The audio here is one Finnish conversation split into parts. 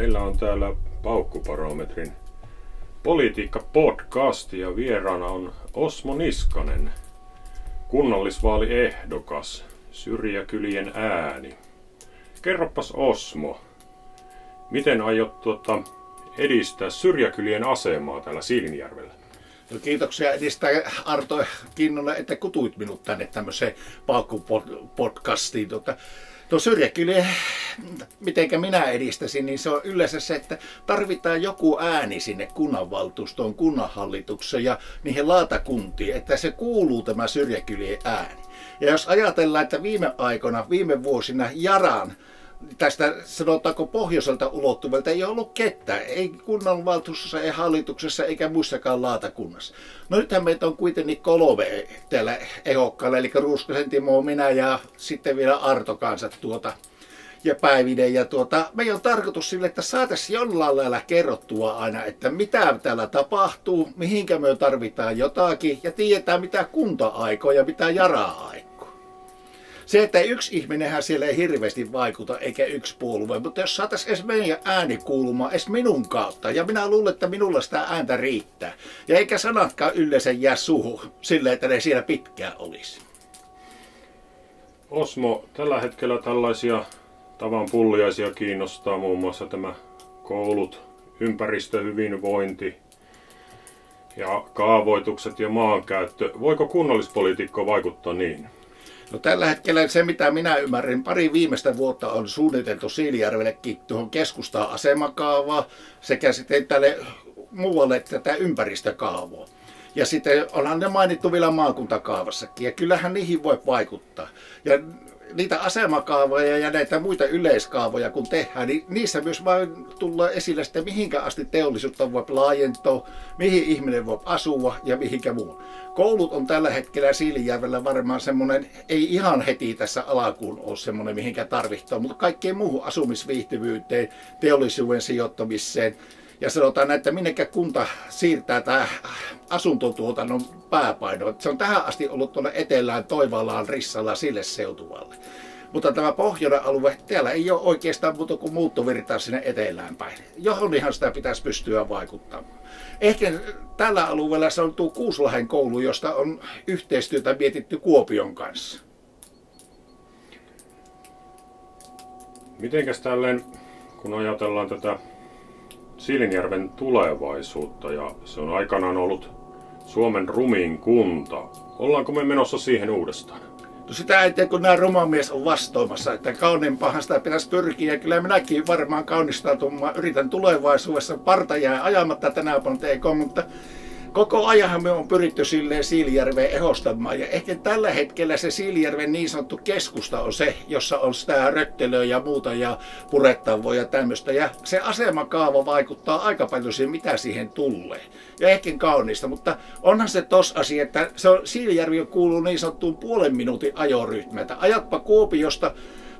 Meillä on täällä Paukkubarometrin politiikka-podcast ja vieraana on Osmo Niskanen, kunnallisvaaliehdokas, Syrjäkylien ääni. Kerropas Osmo, miten aiot edistää Syrjäkylien asemaa täällä Siilinjärvellä? No, kiitoksia edistää Arto Kinnunen, että kutuit minut tänne tämmöiseen Paukku-podcastiin. Tuo Syrjäkylien, mitenkä minä edistäisin, niin se on yleensä se, että tarvitaan joku ääni sinne kunnanvaltuustoon, kunnanhallitukseen ja niihin lautakuntiin, että se kuuluu tämä Syrjäkylien ääni. Ja jos ajatellaan, että viime vuosina Yaran tästä sanotaanko pohjoiselta ulottuvalta ei ollut ketään, ei kunnanvaltuustossa, ei hallituksessa eikä muissakaan lautakunnassa. No nythän meitä on kuitenkin 3 täällä ehdokkaalla, eli Ruuskasen Timo, minä ja sitten vielä Arto kanssa ja Päivinen. Ja meidän on tarkoitus sille, että saataisiin jollain lailla kerrottua aina, että mitä täällä tapahtuu, mihinkä me tarvitaan jotakin ja tiedetään mitä kunta aikoo ja mitä Yara aikoo. Se, että yksi ihminenhän siellä ei hirveästi vaikuta, eikä yksi puolue, mutta jos saataisiin edes meidän ääni kuulumaan edes minun kautta, ja minä luulen, että minulla sitä ääntä riittää, ja eikä sanatkaan yleensä jää suhu silleen, että ne siellä pitkään olisi. Osmo, tällä hetkellä tällaisia tavan pulliaisia kiinnostaa muun muassa tämä koulut, ympäristöhyvinvointi ja kaavoitukset ja maankäyttö. Voiko kunnallispoliitikko vaikuttaa niin? No, tällä hetkellä se, mitä minä ymmärrän, pari viimeistä vuotta on suunniteltu Siilijärvellekin tuohon keskustaan asemakaavaa sekä sitten tälle muualle tätä ympäristökaavoa. Ja sitten onhan ne mainittu vielä maakuntakaavassakin ja kyllähän niihin voi vaikuttaa. Ja niitä asemakaavoja ja näitä muita yleiskaavoja kun tehdään, niin niissä myös vain tullaan esille sitten mihinkä asti teollisuutta voi laajentaa, mihin ihminen voi asua ja mihinkä muu. Koulut on tällä hetkellä Siilinjärvellä varmaan semmoinen, ei ihan heti tässä alkuun ole semmoinen mihinkä tarvitaan, mutta kaikkeen muuhun asumisviihtyvyyteen, teollisuuden sijoittamiseen. Ja sanotaan, että minnekä kunta siirtää tämä asuntotuotannon pääpaino. Se on tähän asti ollut tuonne etelään, Toivaalaan, Rissalla, sille seutuvalle. Mutta tämä pohjoinen alue, täällä ei ole oikeastaan muuta kuin muuttovirtaa sinne etelään päin. Johon ihan sitä pitäisi pystyä vaikuttamaan. Ehkä tällä alueella se on tuo Kuuslahden koulu, josta on yhteistyötä mietitty Kuopion kanssa. Mitenkäs tälleen, kun ajatellaan tätä Siilinjärven tulevaisuutta ja se on aikanaan ollut Suomen rumin kunta. Ollaanko me menossa siihen uudestaan? No, sitä ei tee, kun nämä romamies on vastoimassa, että kauniimpaahan sitä pitäisi pyrkiä. Ja kyllä minäkin varmaan kaunistautumaan yritän tulevaisuudessa. Parta jää ajamatta tänä vuonna, mutta koko ajanhan me on pyritty silleen Siilijärveen ehostamaan. Ja ehkä tällä hetkellä se Siilijärven niin sanottu keskusta on se, jossa on sitä röttelöä ja muuta ja purettavoa ja tämmöistä. Ja se asemakaava vaikuttaa aika paljon siihen, mitä siihen tulee. Ja ehkä kaunista, mutta onhan se tosiasia, että Siilijärvi kuuluu niin sanottuun 0,5 minuutin ajoryhmään. Ajatpa Kuopiosta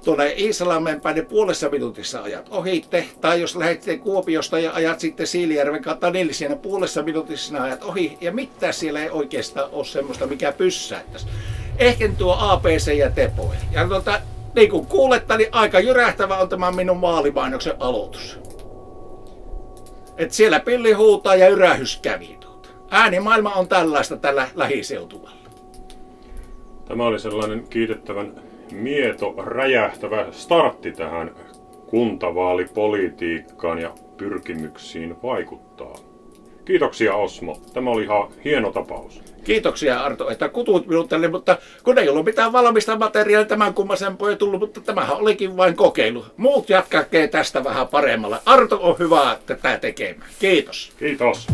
tuonne Iisalmeen päin, niin 0,5 minuutissa ajat ohitte. Tai jos lähdette Kuopiosta ja ajat sitten Siilijärven kautta Nilsiänä, 0,5 minuutissa ajat ohi. Ja mitään siellä ei oikeastaan ole semmoista, mikä pyssäättäisi. Ehkä tuo ABC ja Tepo. Ja niin kuin kuulette, niin aika jyrähtävä on tämä minun vaalimainoksen aloitus. Et siellä pilli huutaa ja yrähys kävi. Äänimaailma on tällaista tällä lähiseutuvalla. Tämä oli sellainen kiitettävän mieto, räjähtävä startti tähän kuntavaalipolitiikkaan ja pyrkimyksiin vaikuttaa. Kiitoksia Osmo. Tämä oli ihan hieno tapaus. Kiitoksia Arto, että kutuit minut tälle, mutta kun ei ollut mitään valmista materiaalia tämän kummasempaa ei tullut, mutta tämähän olikin vain kokeilu. Muut jatkaa tästä vähän paremmalla. Arto on hyvä tätä tekemään. Kiitos. Kiitos.